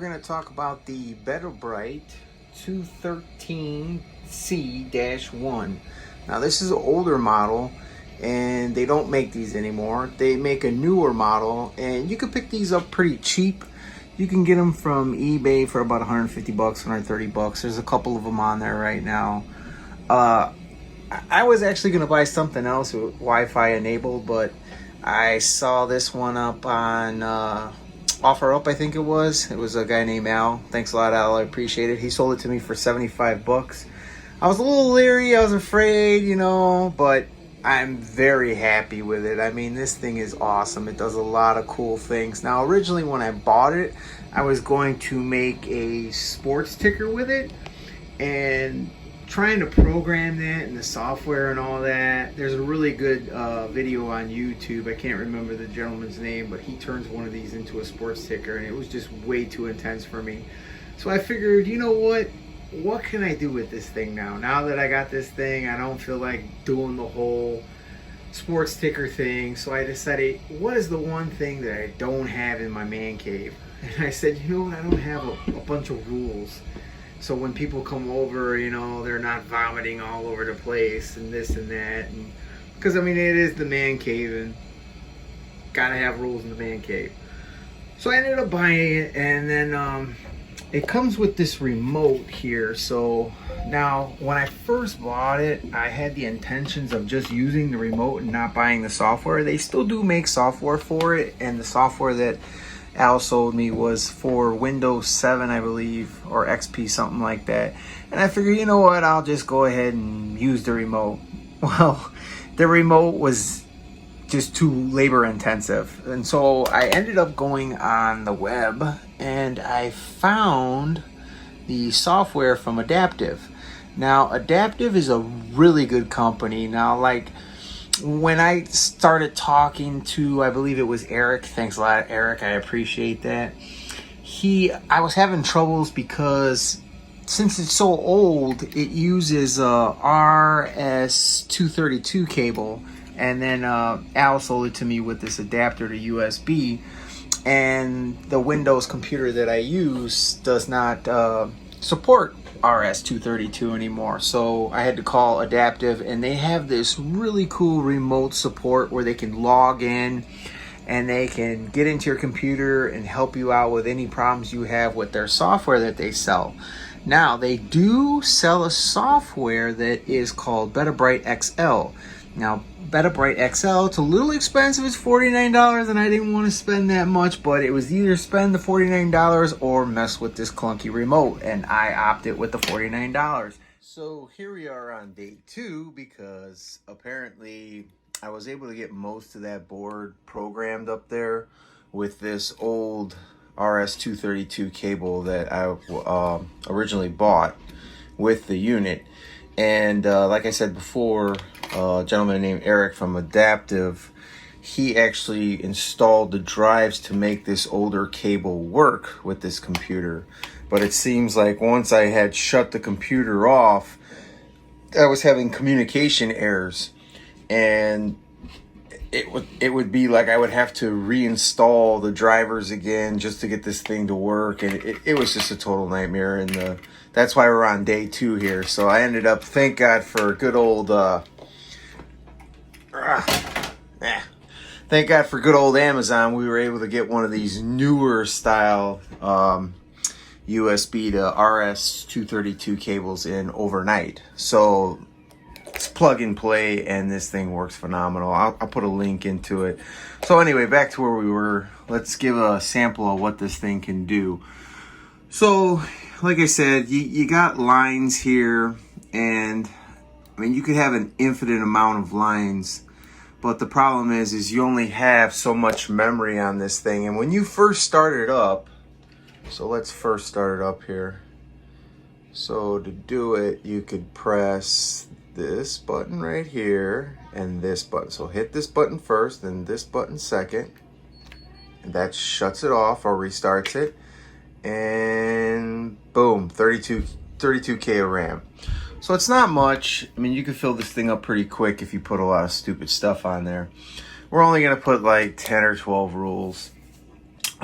We're going to talk about the BetaBrite 213C-1. Now this is an older model and they don't make these anymore. They make a newer model and you can pick these up pretty cheap. You can get them from eBay for about 150 bucks, 130 bucks. There's a couple of them on there right now. I was actually going to buy something else with Wi-Fi enabled, but I saw this one up on OfferUp, I think it was. It was a guy named Al. Thanks a lot, Al. I appreciate it. He sold it to me for 75 bucks. I was a little leery. I was afraid, but I'm very happy with it. I mean, this thing is awesome. It does a lot of cool things. Now, originally when I bought it, I was going to make a sports ticker with it, and trying to program that and the software and all that. There's a really good video on YouTube. I can't remember the gentleman's name, but he turns one of these into a sports ticker, and it was just way too intense for me. So I figured, you know what can I do with this thing now? Now that I got this thing, I don't feel like doing the whole sports ticker thing. So I decided, what is the one thing that I don't have in my man cave? And I said, you know what, I don't have a bunch of rules. So when people come over, they're not vomiting all over the place and this and that. And because, I mean, it is the man cave and gotta have rules in the man cave. So I ended up buying it, and then it comes with this remote here. So now when I first bought it, I had the intentions of just using the remote and not buying the software. They still do make software for it, and the software that Al sold me was for Windows 7, I believe, or XP, something like that. And I figured, you know what, I'll just go ahead and use the remote. Well, the remote was just too labor intensive. And so I ended up going on the web and I found the software from Adaptive. Now, Adaptive is a really good company. Now, when I started talking to, I believe it was Eric. Thanks a lot, Eric. I appreciate that. I was having troubles because since it's so old, it uses a RS-232 cable, and then Al sold it to me with this adapter to USB. And the Windows computer that I use does not support RS-232 anymore, so I had to call Adaptive, and they have this really cool remote support where they can log in and they can get into your computer and help you out with any problems you have with their software that they sell. Now, they do sell a software that is called BetaBrite XL. Now, BetaBrite XL, it's a little expensive. It's $49, and I didn't want to spend that much, but it was either spend the $49 or mess with this clunky remote, and I opted with the $49. So here we are on day 2, because apparently I was able to get most of that board programmed up there with this old RS-232 cable that I originally bought with the unit. And like I said before, a gentleman named Eric from Adaptive, he actually installed the drives to make this older cable work with this computer. But it seems like once I had shut the computer off, I was having communication errors, and it would be like I would have to reinstall the drivers again just to get this thing to work, and it was just a total nightmare. And that's why we're on day 2 here. So I ended up, thank God for good old thank God for good old Amazon, we were able to get one of these newer style USB to RS-232 cables in overnight. So it's plug and play, and this thing works phenomenal. I'll put a link into it. So anyway, back to where we were. Let's give a sample of what this thing can do. So like I said, you got lines here, and I mean, you could have an infinite amount of lines, but the problem is you only have so much memory on this thing. And when you first start it up, so let's first start it up here. So to do it, you could press this button right here and this button. So hit this button first, then this button second, and that shuts it off or restarts it. And boom, 32K of RAM. So it's not much. I mean, you can fill this thing up pretty quick if you put a lot of stupid stuff on there. We're only going to put like 10 or 12 rules.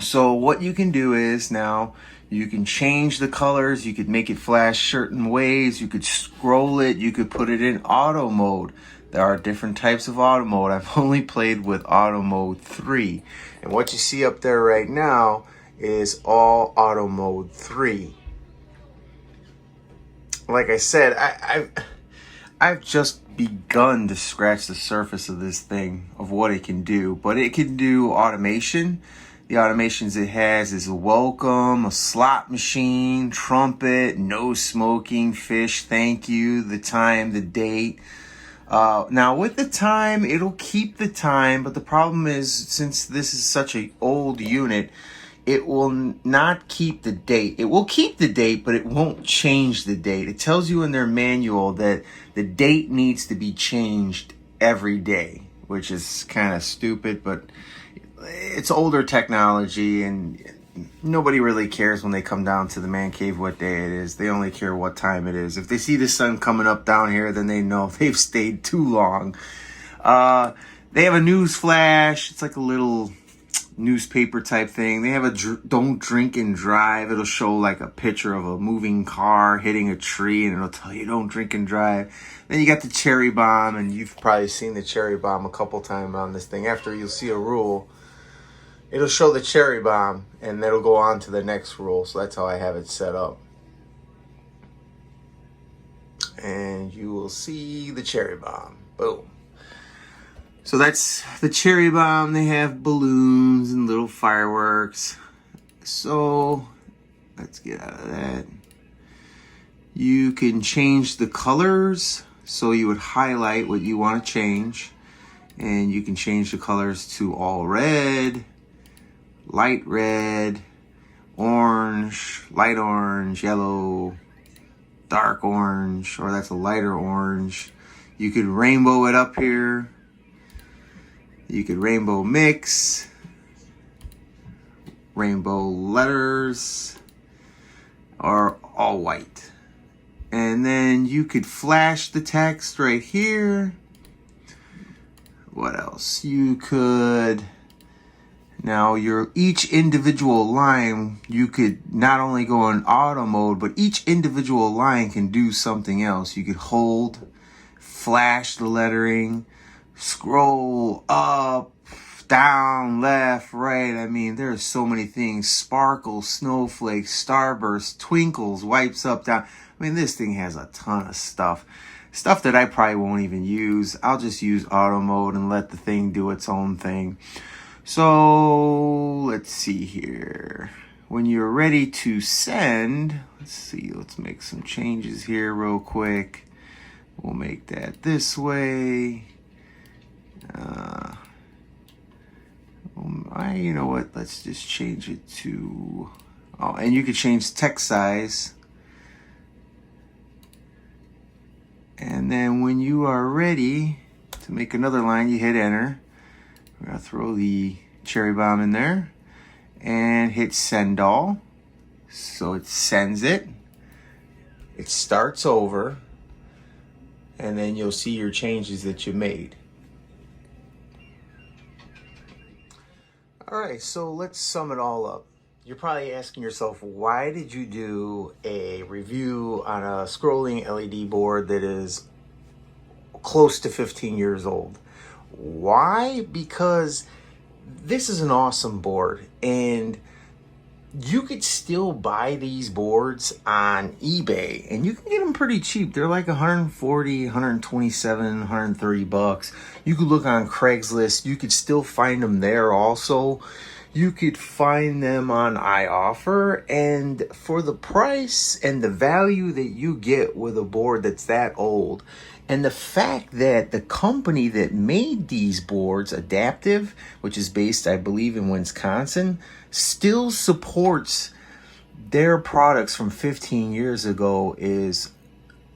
So what you can do is now You can change the colors. You could make it flash certain ways. You could scroll it. You could put it in auto mode. There are different types of auto mode. I've only played with auto mode 3. And what you see up there right now is all auto mode 3. Like I said, I've just begun to scratch the surface of this thing, of what it can do. But it can do automation. The automations it has is a welcome, a slot machine, trumpet, no smoking, fish, thank you, the time, the date. Now with the time, it'll keep the time, but the problem is, since this is such an old unit, it will not keep the date. It will keep the date, but it won't change the date. It tells you in their manual that the date needs to be changed every day, which is kind of stupid, but it's older technology, and nobody really cares when they come down to the man cave what day it is. They only care what time it is. If they see the sun coming up down here, then they know they've stayed too long. They have a news flash. It's like a little newspaper type thing. They have a don't drink and drive. It'll show like a picture of a moving car hitting a tree, and it'll tell you don't drink and drive. Then you got the cherry bomb, and you've probably seen the cherry bomb a couple times on this thing. After you'll see a rule, it'll show the cherry bomb, and it'll go on to the next rule. So that's how I have it set up. And you will see the cherry bomb. Boom. So that's the cherry bomb. They have balloons and little fireworks. So let's get out of that. You can change the colors. So you would highlight what you want to change. And you can change the colors to all red, light red, orange, light orange, yellow, dark orange, or that's a lighter orange. You could rainbow it up here. You could rainbow mix, rainbow letters, or all white. And then you could flash the text right here. What else? You could, now each individual line, you could not only go in auto mode, but each individual line can do something else. You could hold, flash the lettering, scroll up, down, left, right. I mean, there's so many things. Sparkles, snowflakes, starburst, twinkles, wipes up, down. I mean, this thing has a ton of stuff. Stuff that I probably won't even use. I'll just use auto mode and let the thing do its own thing. So let's see here. When you're ready to send, let's see, let's make some changes here real quick. We'll make that this way. You know what? Let's just change it to, oh, and you could change text size. And then when you are ready to make another line, you hit enter. We're gonna throw the cherry bomb in there and hit send all. So it sends it. It starts over, and then you'll see your changes that you made. All right, so let's sum it all up. You're probably asking yourself, why did you do a review on a scrolling LED board that is close to 15 years old? Why? Because this is an awesome board, and you could still buy these boards on eBay, and you can get them pretty cheap. They're like 140, 127, 130 bucks. You could look on Craigslist. You could still find them there also. You could find them on iOffer, and for the price and the value that you get with a board that's that old, and the fact that the company that made these boards, Adaptive, which is based, I believe, in Wisconsin, still supports their products from 15 years ago is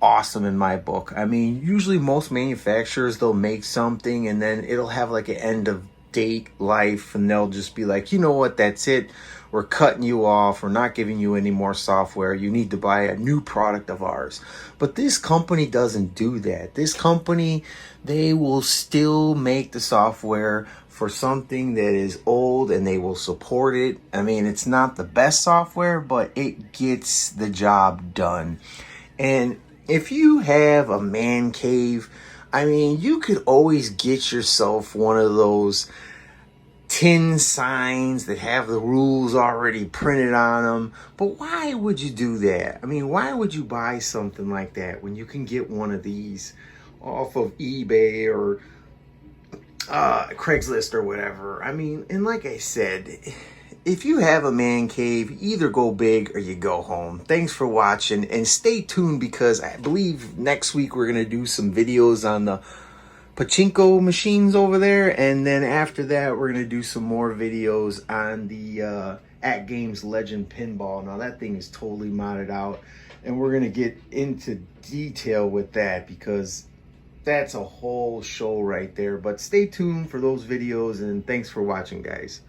awesome in my book. I mean, usually most manufacturers, they'll make something and then it'll have like an end of date life, and they'll just be like, you know what, that's it. We're cutting you off. We're not giving you any more software. You need to buy a new product of ours. But this company doesn't do that. This company, they will still make the software for something that is old and they will support it. I mean, it's not the best software, but it gets the job done. And if you have a man cave, I mean, you could always get yourself one of those tin signs that have the rules already printed on them. But why would you do that? I mean, why would you buy something like that when you can get one of these off of eBay or Craigslist or whatever? I mean, and like I said, if you have a man cave, either go big or you go home. Thanks for watching, and stay tuned because I believe next week we're going to do some videos on the pachinko machines over there, and then after that we're going to do some more videos on the At Games Legend pinball. Now that thing is totally modded out, and we're going to get into detail with that because that's a whole show right there. But stay tuned for those videos, and thanks for watching, guys.